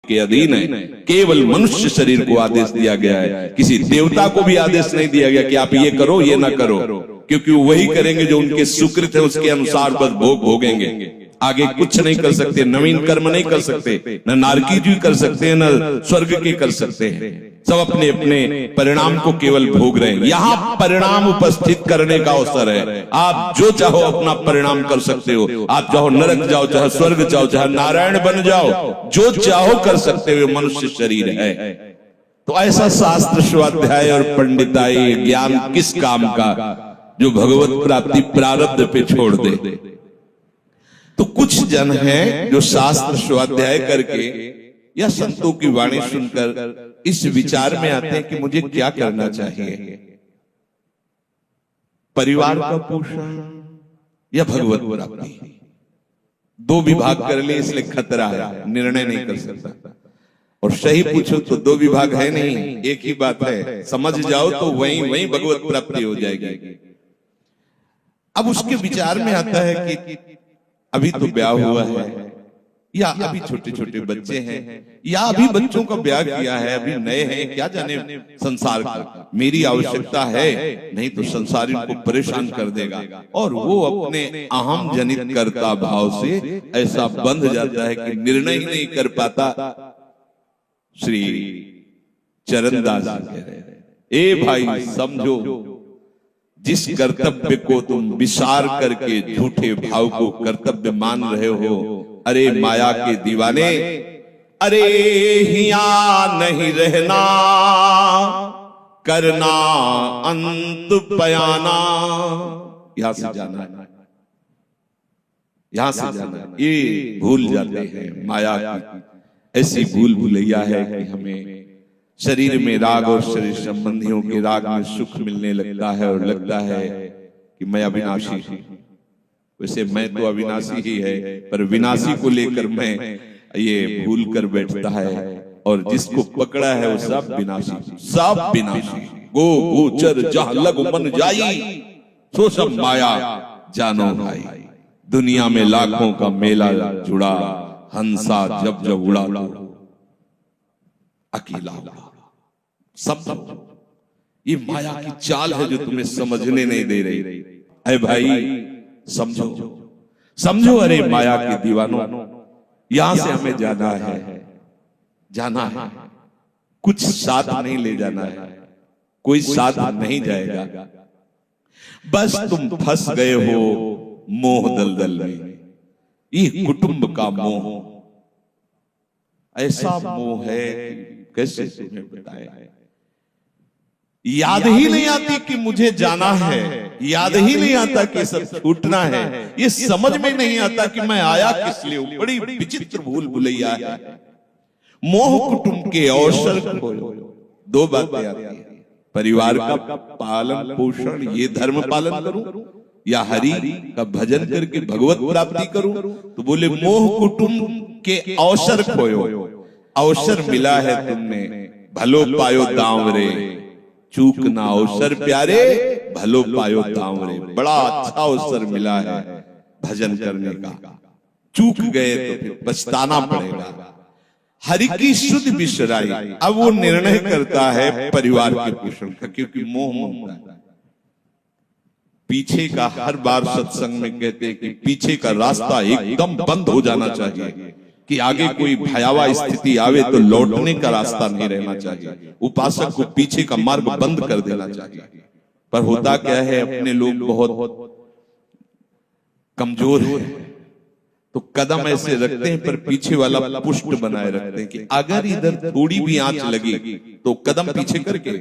के अधीन है। केवल मनुष्य शरीर को आदेश दिया गया है, किसी देवता को भी आदेश नहीं दिया गया कि आप ये करो ये ना करो, क्योंकि वही करेंगे जो उनके सुकृत है, उसके अनुसार बस भोग भोगेंगे। आगे कुछ नहीं कर सकते, नवीन कर्म नहीं कर सकते, न नारकी जी कर सकते हैं, न स्वर्ग के कर सकते हैं। सब अपने अपने परिणाम को केवल भोग रहे हैं। यहाँ परिणाम उपस्थित करने का अवसर है। आप जो चाहो अपना परिणाम कर सकते हो। आप चाहो नरक जाओ, चाहे स्वर्ग जाओ, चाहे नारायण बन जाओ, जो चाहो कर सकते हो। मनुष्य शरीर है तो ऐसा शास्त्र स्वाध्याय और पंडिताई ज्ञान किस काम का जो भगवत प्राप्ति प्रारब्ध पे छोड़ दे। तो कुछ जन हैं जो शास्त्र स्वाध्याय करके या संतों की वाणी सुनकर इस विचार में आते हैं कि मुझे क्या करना चाहिए, परिवार का पोषण या भगवत प्राप्ति। दो विभाग कर ले इसलिए खतरा है, निर्णय नहीं कर सकता। और सही पूछो तो दो विभाग है नहीं, एक ही बात है। समझ जाओ तो वहीं भगवत प्राप्ति हो जाएगी। अब उसके विचार में आता है कि अभी तो ब्याह हुआ है, या अभी छोटे छोटे बच्चे हैं, या अभी बच्चों का ब्याह किया है, अभी नए हैं, क्या जाने संसार का मेरी आवश्यकता है, नहीं तो संसार इनको परेशान कर देगा। और वो अपने अहम जनित कर्ता भाव से ऐसा बंध जाता है कि निर्णय ही नहीं कर पाता। श्री चरणदास कह रहे हैं, ए भाई समझो, जिस कर्तव्य को तुम विसार करके झूठे भाव को कर्तव्य मान रहे हो, अरे माया के दीवाने, अरे हिया नहीं रहना, करना अंत पयाना। यहां से जाना है, यहां से जाना है। ये भूल जाते हैं माया की ऐसी भूल भुलैया है कि हमें शरीर में राग और शरीर संबंधियों के राग में सुख मिलने लगता है और लगता है कि मैं अविनाशी हूं। वैसे मैं तो अविनाशी ही है, पर विनाशी को लेकर मैं ये भूल कर बैठता है। और जिसको पकड़ा है वो सब विनाशी, सब विनाशी। गो गोचर जहां लग मन जाई, सो सब माया जानो भाई। दुनिया में लाखों का मेला जुड़ा, हंसा जब जब उड़ा तो अकेला हुआ। समझो, ये माया की चाल है जो तुम्हें समझने नहीं दे रही। अरे भाई समझो, समझो, अरे माया के दीवानों, यहां से हमें जाना है, जाना है। कुछ साथ नहीं ले जाना है, कोई साथ नहीं जाएगा। बस तुम फंस गए हो मोह दलदल में। ये कुटुंब का मोह ऐसा मोह है, कैसे तुम्हें बताएं। याद ही नहीं आती कि मुझे जाना है, याद ही नहीं आता कि सब छूटना है, ये समझ में नहीं आता कि मैं आया किस लिए। बड़ी विचित्र भूल भुलैया है। मोह कुटुंब के अवसर को दो बातें आती है, परिवार का पालन पोषण, ये धर्म पालन करूं, या हरि का भजन करके भगवत प्राप्ति करूं। तो बोले मोह कुटुंब के अवसर खोयो, अवसर मिला है तुमने, भलो पायो दांवरे, चूक ना अवसर प्यारे, भलो पायो दांवरे। बड़ा अच्छा अवसर मिला है भजन करने का, चूक गए तो फिर पछताना पड़ेगा। हरि की शुद्ध बिसराई। अब वो निर्णय करता है परिवार के पोषण का, क्योंकि मोह ममता है। पीछे का हर बार सत्संग में कहते हैं कि पीछे का रास्ता एकदम बंद हो जाना चाहिए, कि आगे कोई भयावह स्थिति आवे तो लौटने का रास्ता नहीं रहना चाहिए। उपासक को पीछे का मार्ग बंद कर देना चाहिए। पर होता क्या है, अपने लोग बहुत कमजोर है, तो कदम ऐसे रखते हैं पर पीछे वाला पुष्ट बनाए रखते हैं कि अगर इधर थोड़ी भी आंच लगी तो कदम पीछे करके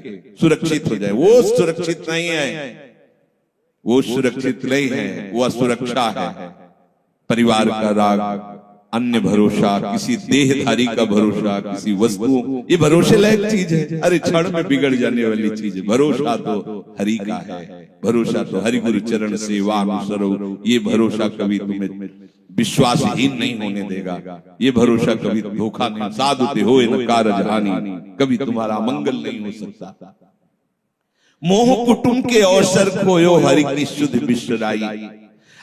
सुरक्षित हो जाए। वो सुरक्षित नहीं है, वो सुरक्षित नहीं है, वो असुरक्षा है। परिवार का राग, अन्य भरोसा, किसी देहधारी का भरोसा, किसी वस्तु, ये भरोसे लायक चीज है, अरे क्षण में बिगड़ जाने वाली चीज है। भरोसा तो हरि का है, भरोसा तो हरि गुरु चरण सेवा अनुसरो। ये भरोसा कभी तुम्हें विश्वासहीन नहीं होने देगा। ये भरोसा कभी धोखा नहीं, साधुते होए न कारज हानि, कभी तुम्हारा मंगल नहीं हो सकता। मोह कुटुंब के अवसर खोयो, हरि की शुद्ध बिसराई।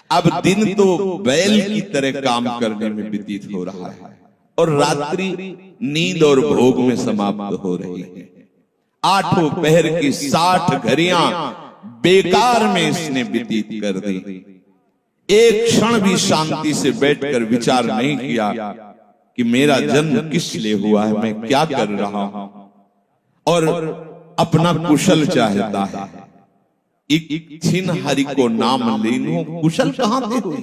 अब दिन तो बैल की तरह काम करने में व्यतीत हो रहा है, और रात्रि नींद और भोग में समाप्त हो रही है। 8 पहर की 60 घड़ियां बेकार में इसने व्यतीत कर दी। एक क्षण भी शांति से बैठकर विचार नहीं किया कि मेरा जन्म किस लिए हुआ है, मैं क्या कर रहा हूं, और अपना कुशल चाहता है। एक छिन हरि को नाम लीनो, कुशल कहां थे हुई,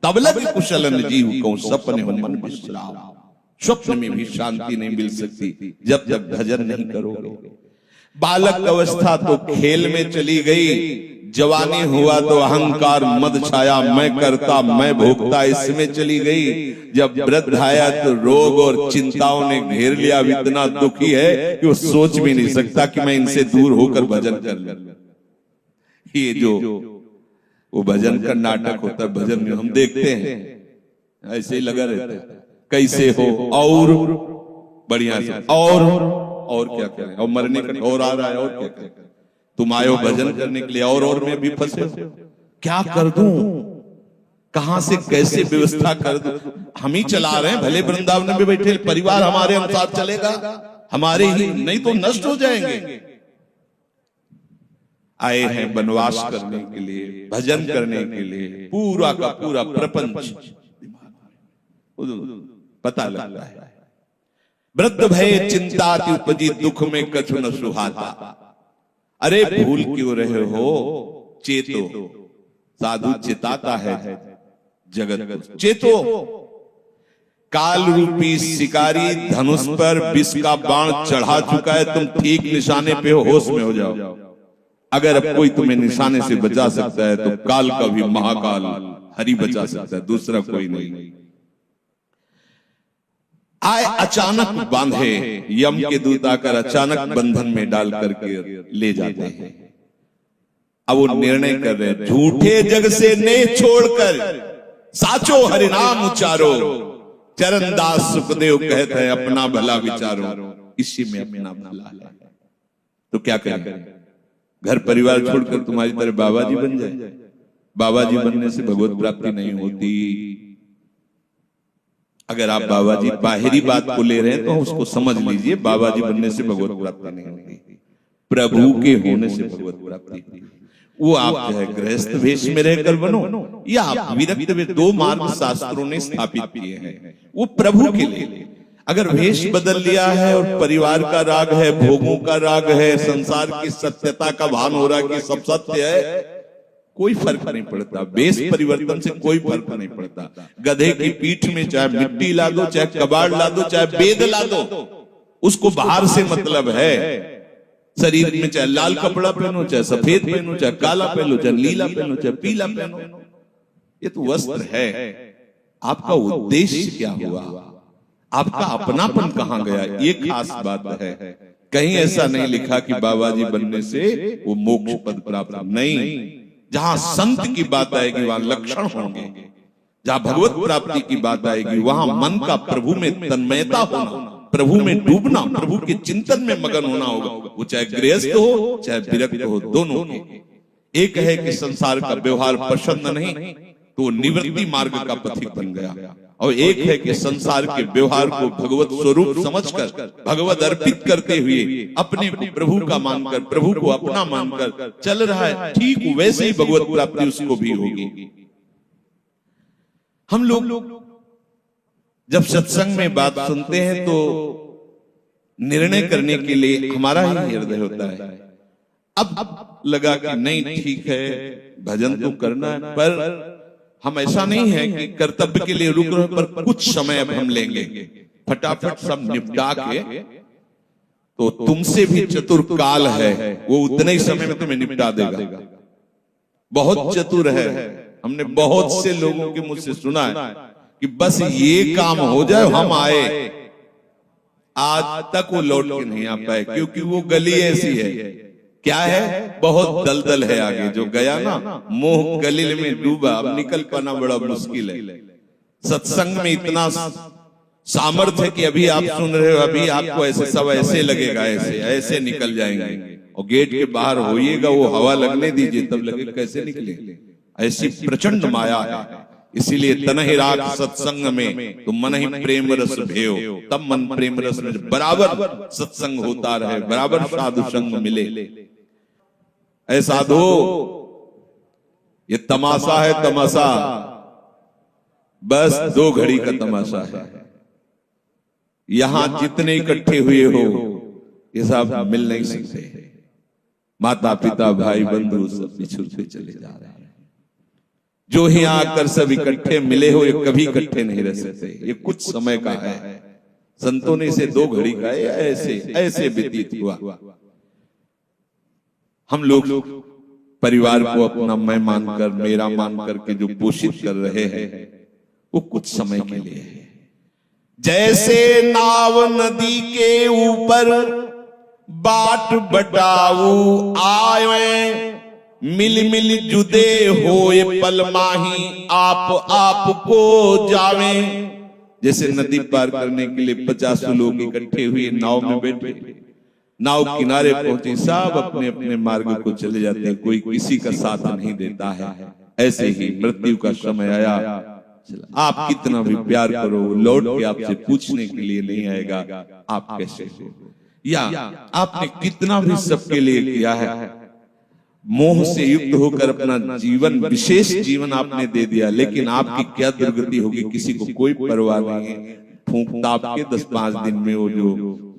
तब लग कुशलन जीव को सपने हो मन विश्राम। स्वप्न में भी शांति नहीं मिल सकती जब तक भजन नहीं करोगे। बालक अवस्था तो खेल में चली गई, जवानी हुआ तो अहंकार मद छाया, मैं करता मैं भोगता इसमें चली गई। जब वृद्ध आया तो रोग और चिंताओं ने घेर लिया, इतना दुखी है कि वो सोच भी नहीं सकता कि मैं इनसे दूर होकर भजन कर लूं। ये जो वो भजन का नाटक होता है, भजन में हम देखते हैं ऐसे ही लगा रहता है, कैसे हो और बढ़िया से और क्या करें, और मरने का और आ रहा है, और क्या करें, तुम आयो भजन करने के लिए और मैं भी फंसे, क्या कर दूं, कहां से कैसे व्यवस्था कर दूं। हम ही चला रहे हैं, भले वृंदावन में बैठे परिवार हमारे अनुसार चलेगा, हमारे ही नहीं तो नष्ट हो जाएंगे। आए हैं वनवास करने के लिए, भजन करने के लिए, पूरा का पूरा प्रपंच पता लगता है। वृद्ध भय चिंता उपजी, दुख में कछु न सुहाता। अरे भूल क्यों रहे हो, चेतो, साधु चिताता है जगत को, चेतो। काल रूपी शिकारी धनुष पर विष का बाण चढ़ा चुका है, तुम ठीक निशाने पे हो, होश में हो जाओ। अगर अब कोई तुम्हें निशाने से बचा सकता है तो काल का भी महाकाल हरि बचा सकता है, दूसरा कोई नहीं। आए अचानक बांधे, यम के दूत आकर अचानक बंधन में डाल करके ले जाते हैं। अब वो निर्णय कर रहे हैं, झूठे जग से ने छोड़कर साचो हरिनाम उचारो। चरणदास सुखदेव कहते हैं अपना भला विचारो, इसी में अपना भला है। तो क्या करें, घर परिवार छोड़कर तुम्हारी तरह बाबा जी बन जाए। बाबा जी बनने से भगवत प्राप्ति नहीं होती। अगर आप बाबा जी बाहरी बात को ले रहे हैं तो उसको समझ लीजिए, बाबा जी बनने से भगवत प्राप्ति नहीं होती, प्रभु के होने से भगवत प्राप्ति। वो आप जो है गृहस्थ वेश में रहकर बनो या आप विरक्त वेश, 2 मार्ग शास्त्रों ने स्थापित किए हैं, वो प्रभु के लिए। अगर वेश बदल लिया है और परिवार का राग है, भोगों का राग है, संसार की सत्यता का भान हो रहा है कि सब सत्य है, कोई फर्क नहीं पड़ता। वेश परिवर्तन से कोई फर्क नहीं पड़ता। गधे की पीठ में चाहे मिट्टी ला दो, चाहे कबाड़ ला दो, चाहे बेद ला दो, उसको बाहर से मतलब है। शरीर में चाहे लाल कपड़ा पहनो, चाहे सफेद पहनो, चाहे काला पहनो, चाहे नीला पहनो, चाहे पीला पहनो, ये तो वस्त्र है। आपका उद्देश्य क्या हुआ, आपका अपनापन कहां गया, ये खास बात है। कहीं ऐसा नहीं लिखा कि बाबा जी बनने से वो मोक्ष पद प्राप्त, नहीं। जहां संत की बात आएगी वहां लक्षण होंगे, जहां भगवत प्राप्ति की बात आएगी वहां मन का प्रभु में तन्मयता होना, प्रभु में डूबना, प्रभु के चिंतन में मगन होना होगा। वो चाहे गृहस्थ हो चाहे विरक्त हो, दोनों के। एक है कि संसार का व्यवहार पसंद नहीं तो निवृत्ति मार्ग का पथिक बन गया, और एक है कि संसार के व्यवहार को भगवत स्वरूप समझकर, भगवत अर्पित करते हुए अपने को प्रभु का मानकर, प्रभु को अपना मानकर चल रहा है, ठीक वैसे ही भगवत प्राप्ति उसको भी होगी। हम लोग जब सत्संग में बात सुनते हैं तो निर्णय करने के लिए हमारा ही हृदय होता है। अब लगा कि नहीं ठीक है, भजन तो करना है, पर हम ऐसा नहीं है कि कर्तव्य के लिए रुक रहे, पर कुछ समय अब हम लेंगे, फटाफट सब निपटा के। तो तुमसे भी चतुर काल है, वो उतने ही समय में तुम्हें निपटा देगा। बहुत चतुर है। हमने बहुत से लोगों के मुंह से सुना है कि बस ये काम हो जाए हम आए, आज तक वो लौट के नहीं आ पाए, क्योंकि वो गली ऐसी है, क्या है, बहुत दलदल है आगे। जो गया ना मोह गलिल में डूबा, अब निकल पाना बड़ा मुश्किल है। सत्संग में इतना सामर्थ्य है कि अभी आप सुन रहे हो, अभी आपको ऐसे सब ऐसे लगेगा, ऐसे ऐसे निकल जाएंगे, और गेट के बाहर होइएगा, वो हवा लगने दीजिए, तब लगे कैसे निकले। ऐसी प्रचंड माया है। इसीलिए तनहि राख सत्संग में तो मन ही प्रेम रस भयो, तब मन प्रेम रस में बराबर सत्संग होता रहे, बराबर साधु संग मिले। ऐ साधु, ये तमाशा है, तमाशा बस 2 घड़ी का तमाशा है। यहां जितने इकट्ठे हुए हो ये सब मिल नहीं सकते। माता पिता भाई बंधु सब बिछुड़ते चले जा रहे हैं। जो ही आकर सब इकट्ठे मिले हो ये कभी इकट्ठे नहीं रह सकते। ये कुछ समय का है। संतों ने इसे 2 घड़ी का ऐसे ऐसे व्यतीत हुआ। हम लोग परिवार को अपना मैं मानकर, मेरा मानकर के जो पोषित कर रहे हैं वो कुछ समय के लिए है। जैसे नाव नदी के ऊपर बाट बटाऊ आए, मिल मिल जुदे होए पल माही आप को जावे। जैसे नदी पार करने के लिए 50 लोग इकट्ठे हुए नाव में बैठे, नाव किनारे पहुंचे, सब अपने अपने मार्ग को चले जाते हैं, कोई किसी का साथ नहीं देता है। ऐसे ही मृत्यु का समय आया, आप कितना भी प्यार करो लौट के आपसे पूछने के लिए नहीं आएगा आप कैसे हो, या आपने कितना भी सबके लिए किया है, मोह से युक्त होकर अपना जीवन, विशेष जीवन आपने दे दिया, लेकिन आपकी क्या दुर्गति होगी किसी को कोई परवाह नहीं है। फूंक ताप के 10-5 दिन में वो जो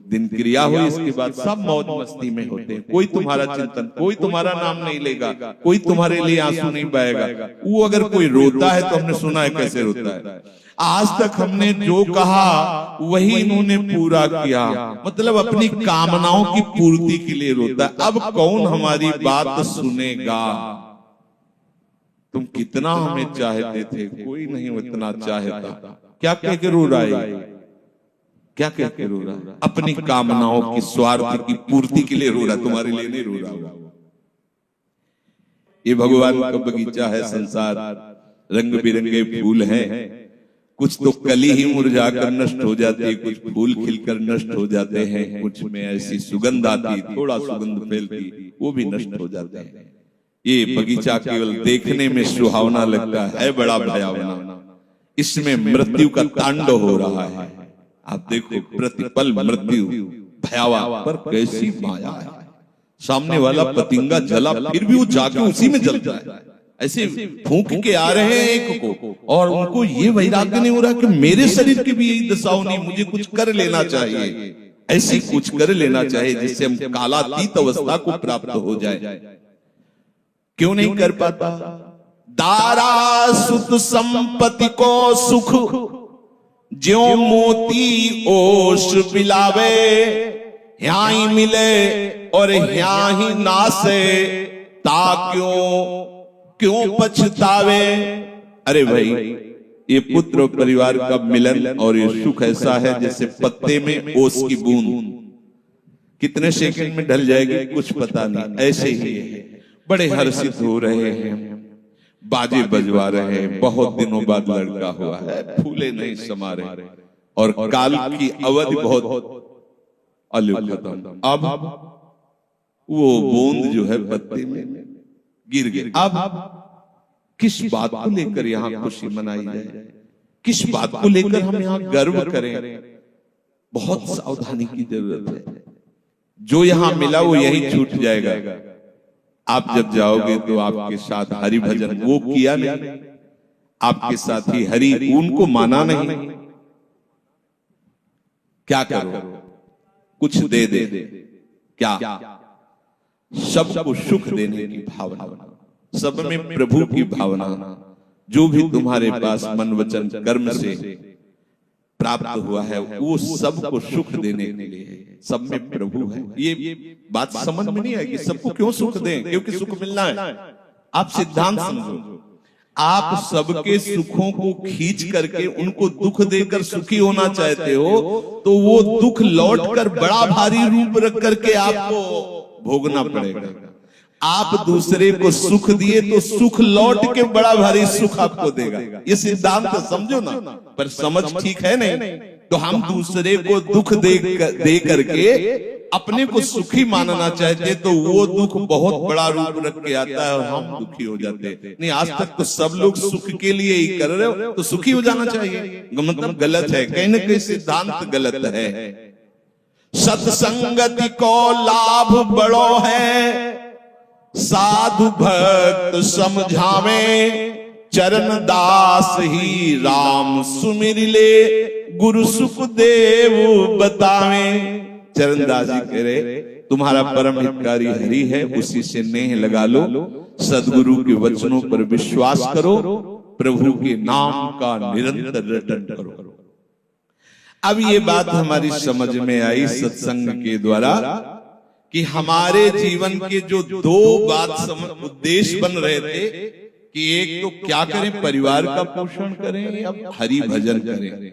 दिन क्रिया हुई, इसके बाद सब मौज मस्ती में होते हैं। कोई तुम्हारा चिंतन, कोई तुम्हारा नाम नहीं लेगा, कोई तुम्हारे लिए आंसू नहीं बहाएगा। वो अगर कोई रोता है तो हमने सुना है कैसे रोता है। आज तक हमने जो कहा वही इन्होंने पूरा किया, मतलब अपनी कामनाओं की पूर्ति के लिए रोता है। अब कौन हमारी बात सुनेगा। तुम कितना हमें चाहते थे, कोई नहीं उतना चाहता। क्या कह के रो रहा है, क्या कह के रो रहा है, अपनी कामनाओं की स्वार्थ की पूर्ति के लिए रो रहा, तुम्हारे लिए नहीं रो रहा। ये भगवान का बगीचा है संसार, रंग बिरंगे फूल हैं, कुछ तो कली ही मुरझाकर नष्ट हो जाती है, कुछ फूल खिलकर नष्ट हो जाते हैं, कुछ में ऐसी सुगंध आती, थोड़ा सुगंध फैलती, वो भी नष्ट हो जाते हैं। ये बगीचा केवल देखने में सुहावना लगता है बड़ा भयावना, इसमें मृत्यु का तांडव हो रहा है। आप देखो प्रतिपल मृत्यु भयावह, पर कैसी माया है। सामने वाला पतिंगा जला फिर भी वो जाके उसी में जलता है। ऐसे फूंक के आ रहे हैं एक को, और उनको ये वैराग्य नहीं हो रहा कि मेरे शरीर की भी यही दशा होनी, मुझे कुछ कर लेना चाहिए, ऐसे कुछ कर लेना चाहिए जिससे हम कालातीत अवस्था को प्राप्त हो जाए। क्यों नहीं कर पाता। दारा सुत संपत्ति को सुख, ज्यों मोती ओस बिलावे, यहाँ ही मिले और यहाँ ही नासे, ता क्यों पछतावे। अरे भाई, ये पुत्र और परिवार का मिलन और ये सुख ऐसा है जैसे पत्ते में ओस की बूंद, कितने सेकंड में ढल जाएगी कुछ पता नहीं। ऐसे ही है, बड़े हर्षित हो रहे हैं, बाजे बजवा रहे हैं, बहुत दिनों बाद लड़का हुआ है, फूले नहीं समा रहे, और काल की अवधि बहुत खत्म। अब वो बूंद जो है पत्ते में गिर गई। अब किस बात को लेकर यहाँ खुशी मनाई जाए, किस बात को लेकर हम यहाँ गर्व करें, बहुत सावधानी की जरूरत है। जो यहाँ मिला वो यही छूट जाएगा। आप जब जाओगे तो आपके साथ हरि भजन वो किया नहीं, आपके साथ ही हरि उनको माना नहीं, क्या करो, कुछ दे दे, क्या सबको सुख देने की भावना, सब में प्रभु की भावना, जो भी तुम्हारे पास मन वचन कर्म से प्राप्त हुआ है वो सबको सुख देने के लिए, सब में प्रभु है। ये बात समझ में नहीं आएगी, सबको क्यों सुख दें, क्योंकि सुख मिलना है। आप सिद्धांत समझो, आप सबके सुखों को खींच करके उनको दुख देकर सुखी होना चाहते हो, तो वो दुख लौटकर बड़ा भारी रूप रख करके आपको भोगना पड़ेगा। आप दूसरे को सुख दिए तो सुख लौट के बड़ा भारी सुख आपको देगा। ये सिद्धांत समझो ना, पर समझ ठीक है नहीं। तो हम दूसरे को दुख दे करके अपने को सुखी मानना चाहते तो वो दुख बहुत बड़ा रूप रख के आता है और हम दुखी हो जाते। नहीं, आज तक तो सब लोग सुख के लिए ही कर रहे हो, तो सुखी हो जाना चाहिए। मतलब गलत है, कहीं ना कहीं सिद्धांत गलत है। सत्संगति को लाभ बड़ो है, साधु भक्त समझावे, चरण दास ही राम सुमिर ले, गुरु सुखदेव बतावे। चरणदास जी कह रहे तुम्हारा परम हितकारी हरि है, उसी से नेह लगा लो, सदगुरु के वचनों पर विश्वास करो, प्रभु के नाम का निरंतर रटन करो। अब ये बात हमारी समझ में आई सत्संग के द्वारा कि हमारे जीवन के जो दो बात उद्देश्य बन रहे थे कि एक तो क्या करें, परिवार का पोषण करें या हरि भजन करें।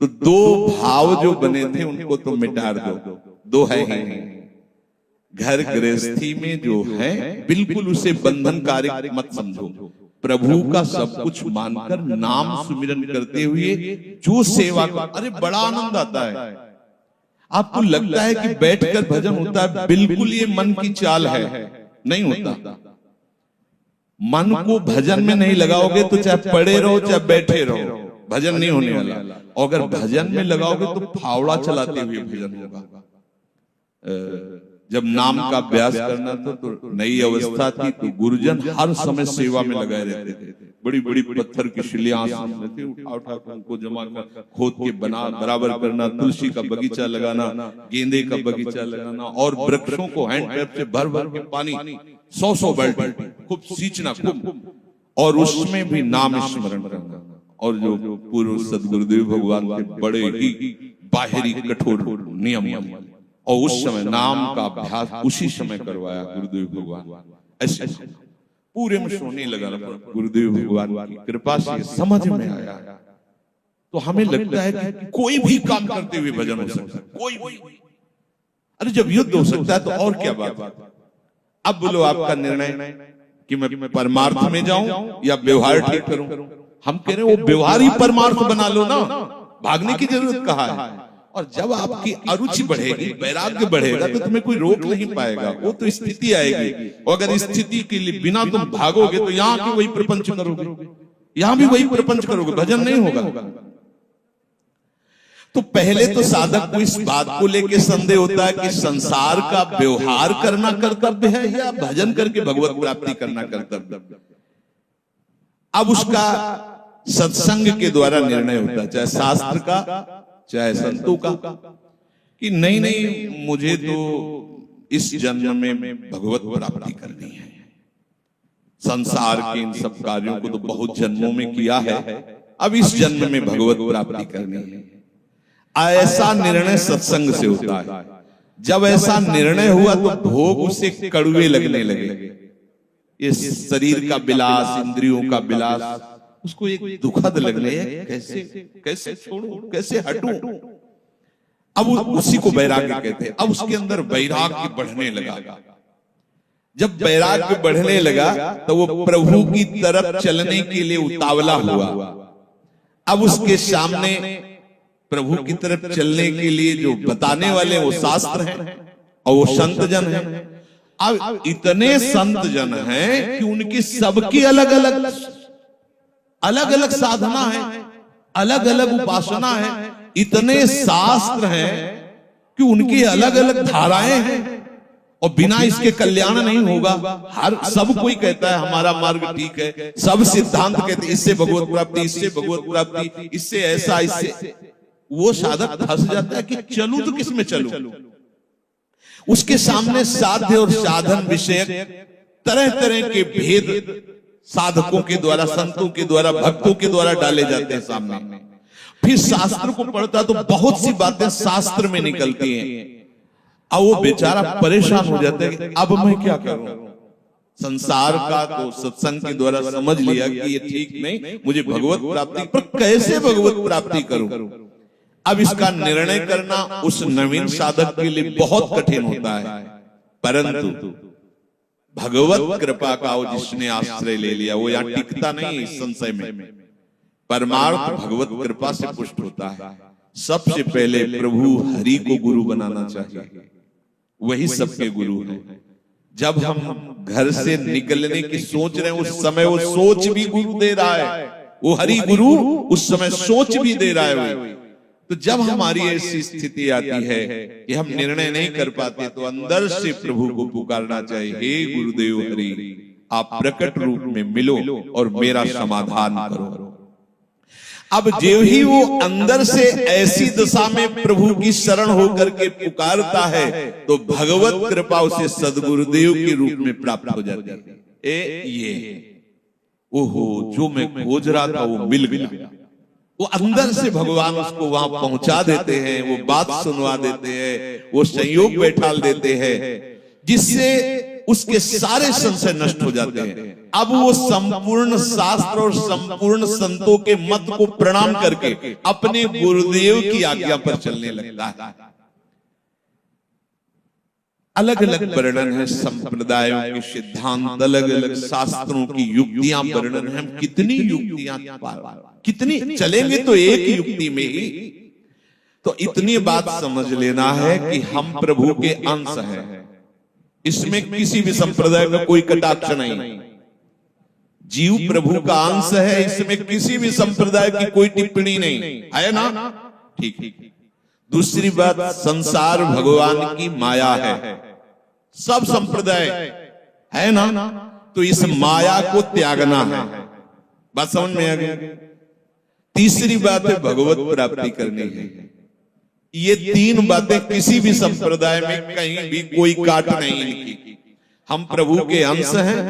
तो दो भाव जो बने थे उनको तो मिटा दो, दो है ही नहीं। घर गृहस्थी में जो है बिल्कुल उसे बंधनकारी मत समझो, प्रभु का सब कुछ मानकर नाम सुमिरन करते हुए जो सेवा को, अरे बड़ा आनंद आता है। आपको लगता है कि बैठकर भजन होता है, बिल्कुल ये मन की चाल है, नहीं होता। मन को भजन में नहीं लगाओगे तो चाहे पड़े रहो चाहे बैठे रहो, भजन नहीं होने वाला। और अगर भजन में लगाओगे तो फावड़ा चलाते हुए भजन होगा। जब नाम का अभ्यास करना था तो नई अवस्था थी, तो गुरुजन हर समय सेवा में लगाए रहते थे। बड़ी बड़ी पत्थर की शिलियां थे, उठा उठा कर उनको जमा कर खोद के बना बराबर करना, तुलसी का बगीचा लगाना, गेंदे का बगीचा लगाना, और वृक्षों को हैंड पैप से भर भर के पानी 100 बाल्टी खूब सींचना खूब, और उसमें भी नाम स्मरण करना। और जो पूर्व सदगुरुदेव भगवान के बड़े ही बाहरी कठोर नियम, और उस समय नाम का अभ्यास उसी समय करवाया गुरुदेव भगवान। ऐसे पूरे में सोने लगा गुरुदेव भगवान की कृपा से समझ में आया। तो हमें लगता है कि कोई भी काम करते हुए भजन हो सकता है, कोई भी। अरे जब युद्ध हो सकता है तो और क्या बात है। अब बोलो आपका निर्णय कि मैं परमार्थ में जाऊं या व्यवहार ठीक करूं। हम कह रहे हैं वो व्यवहार ही परमार्थ बना लो ना, भागने की जरूरत कहाँ है। और जब आपकी अरुचि बढ़ेगी, वैराग्य बढ़ेगा, तो तुम्हें कोई रोक नहीं पाएगा। वो तो स्थिति आएगी, और अगर स्थिति के लिए बिना तुम भागोगे तो यहाँ की वही प्रपंच करोगे, यहाँ भी वही प्रपंच करोगे, भजन नहीं होगा। तो पहले तो साधक को इस बात को लेकर संदेह होता है कि संसार का व्यवहार करना कर्तव्य है या भजन करके भगवत प्राप्ति करना कर्तव्य। अब उसका सत्संग के द्वारा निर्णय होता है, चाहे शास्त्र का चाहे संतों का, कि नहीं नहीं मुझे तो इस जन्म में भगवत प्राप्ति करनी है। संसार के इन सब कार्यों को तो बहुत जन्मों में किया है, अब इस जन्म में भगवत प्राप्ति करनी है। ऐसा निर्णय सत्संग से होता है। जब ऐसा निर्णय हुआ तो भोग उसे कड़वे लगने लगे। ये शरीर का विलास, इंद्रियों का विलास उसको एक दुखद लगने, कैसे कैसे छोड़ूं, कैसे हटूं। अब उसी को वैराग्य कहते हैं। अब उसके अंदर वैराग्य बढ़ने लगा। जब वैराग्य बढ़ने लगा तो वो प्रभु की तरफ चलने के लिए उतावला हुआ। अब उसके सामने प्रभु की तरफ चलने के लिए जो बताने वाले वो शास्त्र हैं और वो संत जन हैं। अब इतने संत जन हैं कि उनकी सबकी अलग अलग साधना है, अलग अलग उपासना है, इतने शास्त्र हैं कि उनकी अलग अलग धाराएं हैं, और बिना इसके कल्याण नहीं होगा। हर सब कोई कहता है हमारा मार्ग ठीक है, सब सिद्धांत कहते हैं इससे भगवत प्राप्ति, इससे भगवत प्राप्ति, इससे ऐसा, इससे। वो साधक फंस जाता है कि चलूं तो किसमें चलूं। उसके सामने साध्य और साधन विषयक तरह तरह के भेद साधकों के द्वारा, संतों के द्वारा, भक्तों के द्वारा डाले जाते हैं सामने। फिर शास्त्र को पढ़ता तो बहुत सी बातें शास्त्र में निकलती हैं, अब वो बेचारा परेशान हो जाता है कि अब मैं क्या करूं। संसार का तो सत्संग के द्वारा समझ लिया कि ये ठीक नहीं, मुझे भगवत प्राप्ति, पर कैसे भगवत प्राप्ति करूं। अब इसका निर्णय करना उस नवीन साधक के लिए बहुत कठिन होता है। परंतु भगवत कृपा का वो जिसने आश्रय ले लिया वो यहाँ टिकता नहीं इस संशय में। परमार्थ भगवत कृपा से पुष्ट होता है। सबसे पहले प्रभु हरि को गुरु बनाना चाहिए, वही सबके गुरु हैं। जब हम घर से निकलने की सोच रहे हैं उस समय वो सोच भी गुरु दे रहा है, वो हरि गुरु उस समय सोच भी दे रहा है। तो जब हमारी ऐसी स्थिति आती है कि हम निर्णय नहीं कर पाते, तो अंदर से प्रभु को पुकारना चाहिए, हे गुरुदेव हरि, आप प्रकट रूप में मिलो और मेरा समाधान करो। अब जो ही वो अंदर से ऐसी दशा में प्रभु की शरण होकर के पुकारता है, तो भगवत कृपा उसे सदगुरुदेव के रूप में प्राप्त हो जाती है। ये ओहो, जो मैं खोज रहा था वो मिल गया। वो अंदर से भगवान उसको वहां पहुंचा देते हैं, वो बात सुनवा देते हैं, वो संयोग बैठाल देते हैं, जिससे उसके सारे संशय नष्ट हो जाते हैं। अब वो संपूर्ण शास्त्र और संपूर्ण संतों के मत को प्रणाम करके अपने गुरुदेव की आज्ञा पर चलने लगता है। अलग अलग वर्णन है संप्रदायों के सिद्धांत, अलग अलग शास्त्रों की युक्तियां वर्णन है। हम कितनी युक्तियां, कितनी चलेंगे तो एक युक्ति में ही। तो इतनी बात समझ लेना है कि हम प्रभु के अंश हैं, इसमें किसी भी संप्रदाय का कोई कटाक्ष नहीं। जीव प्रभु का अंश है, इसमें किसी भी संप्रदाय की कोई टिप्पणी नहीं है ना, ठीक। दूसरी बात, संसार भगवान की माया है, सब संप्रदाय है ना, तो इस माया को त्यागना है। बात समझ में आ गई। तीसरी बात है भगवत प्राप्ति करनी है। ये तीन बातें किसी भी संप्रदाय में कहीं भी कोई काट नहीं लिखी। हम प्रभु के अंश हैं,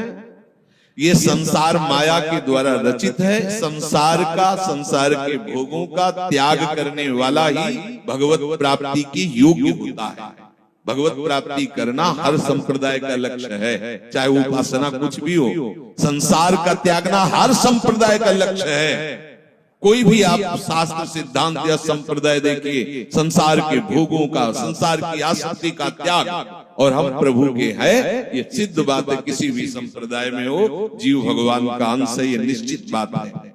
ये संसार माया के द्वारा रचित है। संसार का, संसार के भोगों का त्याग करने वाला ही भगवत प्राप्ति की योग्य होता है। भगवत प्राप्ति करना हर संप्रदाय का लक्ष्य है, चाहे उपासना कुछ भी हो। संसार का त्यागना हर संप्रदाय का लक्ष्य है। कोई भी आप शास्त्र, सिद्धांत या संप्रदाय देखिए, संसार के भोगों का, संसार की आसक्ति का त्याग, और हम प्रभु के हैं, ये सिद्ध बात है। किसी भी संप्रदाय में हो, जीव भगवान का अंश है, ये निश्चित बात है।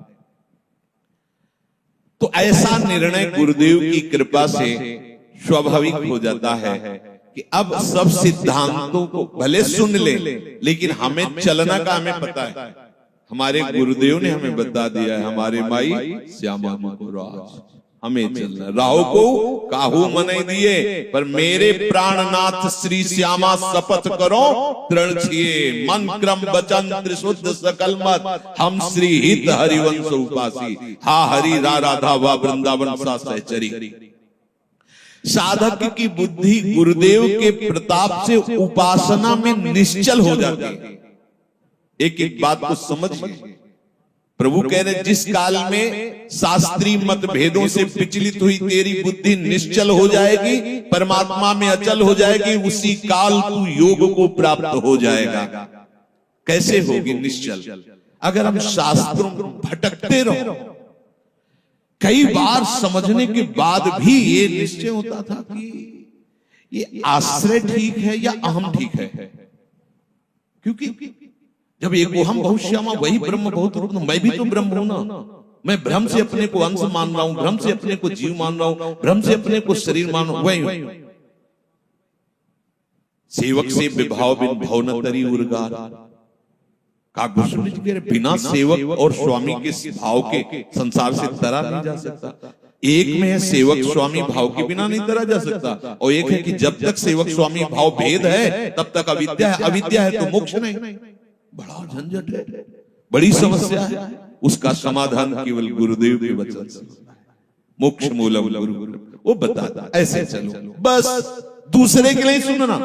तो ऐसा निर्णय गुरुदेव की कृपा से स्वाभाविक हो जाता है कि अब सब सिद्धांतों को भले सुन ले, लेकिन हमें चलना का हमें पता है। हमारे गुरुदेव ने हमें बता दिया है, हमारे माई श्यामा राज, हमें चलना। राहु को काहू मने दिए, पर मेरे प्राणनाथ श्री श्यामा शपथ करो तृण छिए, मन क्रम वचन त्रिशुद्ध सकल मत, हम श्री हित हरिवंश उपासी, हा हरि रा राधा वा वृंदावन सा सहचरी। साधक की बुद्धि गुरुदेव के प्रताप से उपासना में निश्चल हो जाती है। एक एक बात को समझिए। प्रभु कह रहे, जिस काल में शास्त्रीय मत भेदों से विचलित हुई तेरी बुद्धि निश्चल हो जाएगी, परमात्मा में अचल हो जाएगी, उसी काल तू योग को प्राप्त हो जाएगा। कैसे होगी निश्चल? अगर हम शास्त्रों में भटकते रहो, कई बार समझने के बाद भी ये निश्चय होता था कि ये आश्रय ठीक है या अहम ठीक है। क्योंकि जब एक हम बहुश्यामा वही ब्रह्म बहुत रूप, मैं भी तो ब्रह्म हूं ना। मैं भ्रम से अपने को अंश मान रहा हूं, भ्रम से अपने को जीव मान रहा हूं, भ्रम से अपने को शरीर मान रहा हूं। वही सेवक से विभाव बिन भव तरी उर्गार का बिना सेवक और स्वामी के भाव के संसार से तरा नहीं जा सकता। एक में है सेवक स्वामी भाव के बिना नहीं तरा जा सकता, और एक है कि जब तक सेवक स्वामी भाव भेद है तब तक अविद्या है, अविद्या है तो मोक्ष नहीं। बड़ा झंझट है, बड़ी समस्या है। उसका समाधान केवल गुरुदेव के वचन से, मोक्ष मूलम गुरु, वो बताता। ऐसे चलो, बस दूसरे के लिए सुनना,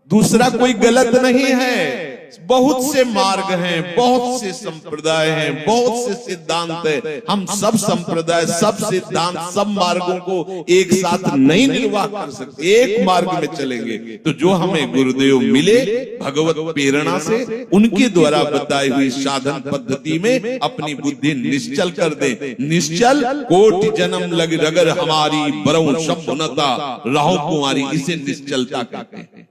दूसरा कोई गलत नहीं है। बहुत से मार्ग हैं, बहुत से संप्रदाय हैं, बहुत से सिद्धांत हैं। हम सब संप्रदाय, सब सिद्धांत, सब मार्गों को एक साथ नहीं निर्वाह कर सकते। एक मार्ग में चलेंगे तो जो हमें गुरुदेव मिले भगवत प्रेरणा से, उनके द्वारा बताई हुई साधन पद्धति में अपनी बुद्धि निश्चल कर दे। निश्चल कोटि जन्म लग रगर हमारी, बरऊं शंभुनता राहु कुमारी, इसे निश्चलता कहते हैं,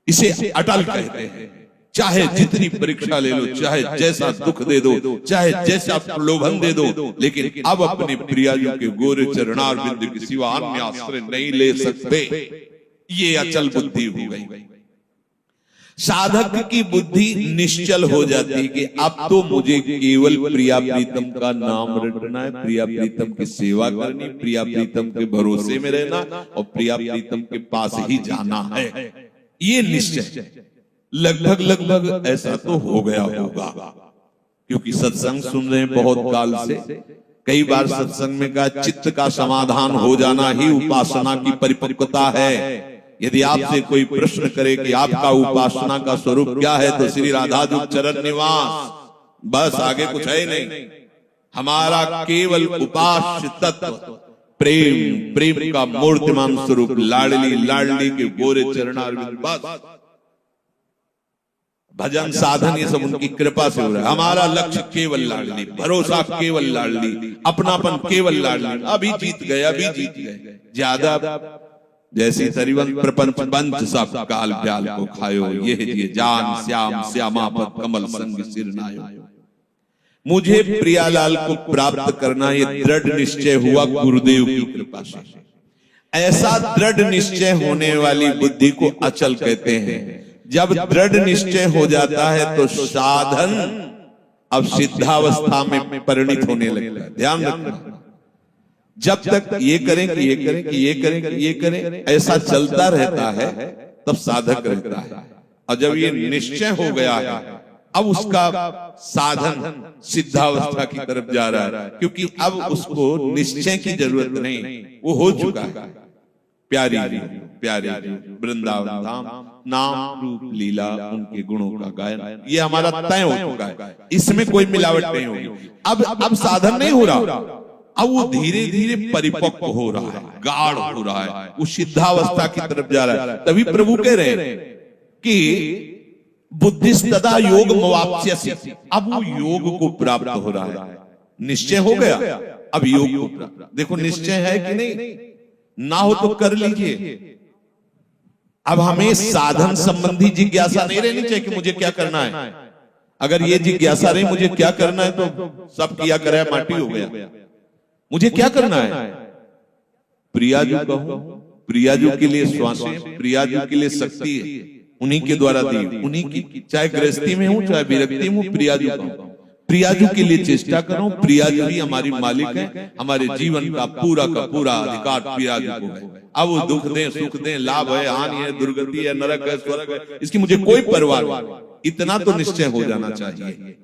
इसे अटल कहते हैं। चाहे जितनी परीक्षा ले लो, चाहे जैसा दुख दे दो, चाहे जैसा प्रलोभन दे दो, लेकिन अब अपने प्रियाजू के गोरे चरणार बिंदु के सिवा अन्य आश्रय नहीं ले सकते। ये अचल बुद्धि हो गई। साधक की बुद्धि निश्चल हो जाती है कि अब तो मुझे केवल प्रिया प्रीतम का नाम रटना है, प्रिया प्रीतम की सेवा करनी, प्रिया प्रीतम के भरोसे में रहना और प्रिया प्रीतम के पास ही जाना है। ये निश्चय लगभग ऐसा तो हो गया होगा, क्योंकि सत्संग सुन रहे हैं बहुत काल से। कई बार सत्संग में कहा चित्त का समाधान हो जाना ही उपासना की परिपक्वता है। यदि आपसे कोई प्रश्न करे कि आपका उपासना का स्वरूप क्या है, तो श्री राधाजू चरण निवास, बस आगे कुछ है नहीं। हमारा केवल उपास्य तत्व प्रेम, प्रेम का मूर्तिमान स्वरूप लाडली लाडली के गोरे चरणारविंद, बस। भजन साधन ये सब उनकी कृपा से हो रहा है। हमारा लक्ष्य केवल लाडली, भरोसा केवल लाडली, अपनापन केवल लाडली। अभी जीत गए, ज्यादा जैसी तरिवन प्रपंच पंच सब काल प्याल को खायो, ये जान श्याम श्यामा पद कमल संग सिर नायो। मुझे प्रियालाल को प्राप्त करना ये दृढ़ निश्चय हुआ गुरुदेव की कृपा से। ऐसा दृढ़ निश्चय होने वाली बुद्धि को अचल कहते हैं। जब दृढ़ निश्चय हो जाता है तो साधन अब सिद्धावस्था में परिणित होने लगता है। ध्यान रखना, जब तक ये करें कि ये करें कि ये करें कि ये करें, ऐसा चलता रहता है, तब साधक रहता है। और जब ये निश्चय हो गया है, अब उसका साधन सिद्धावस्था की तरफ जा रहा है, क्योंकि अब उसको निश्चय की जरूरत नहीं, वो हो चुका है। प्यारी प्यारी वृंदावन धाम, नाम रूप लीला उनके गुणों का गायन, ये हमारा तय हो चुका है। इसमें कोई मिलावट नहीं होगी। अब साधन नहीं हो रहा, अब वो धीरे धीरे परिपक्व हो रहा है, गाढ़ हो रहा है, वो सिद्धावस्था की तरफ जा रहा है। तभी प्रभु कह रहे हैं कि बुद्धिस्तदा योग मवाप्स्यसि, अब वो योग को प्राप्त हो रहा है। निश्चय हो गया, अब योग को प्राप्त। देखो निश्चय है कि नहीं, ना हो तो कर लीजिए। अब हमें साधन संबंधी जिज्ञासा नहीं रहनी चाहिए कि मुझे क्या करना है। अगर ये जिज्ञासा रही मुझे क्या करना है, तो सब किया कराया माटी हो गया। मुझे क्या करना है, प्रियाजू कहूं, प्रियाजू के लिए श्वासें, प्रियाजू के लिए शक्ति है, उन्हीं के द्वारा दी, उन्हीं की, चाहे गृहस्थी में हूं चाहे विरक्ति में हूं, प्रियाजू कहूं, प्रियाजू के लिए चेष्टा करो। प्रियाजू ही हमारी मालिक है, हमारे जीवन का पूरा अधिकार प्रियाजू को है। अब वो दुख दें सुख दें, लाभ है हानि है, दुर्गति है, नरक है स्वर्ग है, इसकी मुझे कोई परवाह नहीं। इतना तो निश्चय हो जाना चाहिए।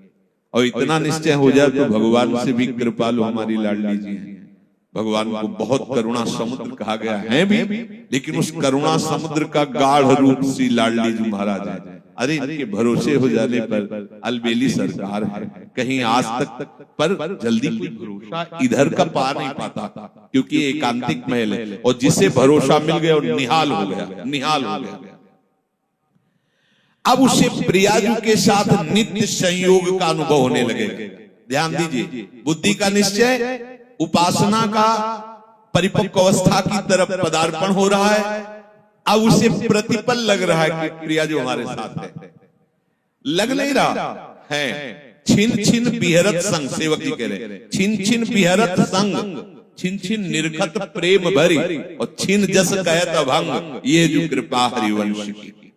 और इतना निश्चय हो जाए तो भगवान से भी कृपालु हमारी लाडली जी हैं। भगवान को बहुत करुणा समुद्र कहा गया है भी, लेकिन उस करुणा समुद्र का गाढ़ रूप सी लाडली जी महाराज है। अरे इनके भरोसे हो जाने पर अलबेली सरकार है, कहीं आज तक पर जल्दी कोई भरोसा इधर का पा नहीं पाता, क्योंकि एकांतिक महल है, और जिसे भरोसा मिल गया और निहाल हो गया, निहाल हो गया। अब उसे प्रियाजू के साथ नित्य संयोग का अनुभव होने लगेगा। ध्यान दीजिए, बुद्धि का निश्चय, उपासना का परिपक्व अवस्था की तरफ पदार्पण हो रहा है। अब उसे प्रतिपल लग रहा है कि प्रियाजू हमारे साथ है। लग नहीं रहा है, छिन छिन बिहरत संग, सेवक जी कह रहे, छिन छिन बिहरत संग, छिन छिन निरखत प्रेम भरी, और छिन जस कहत अभंग, ये जो कृपा हरिवंश की।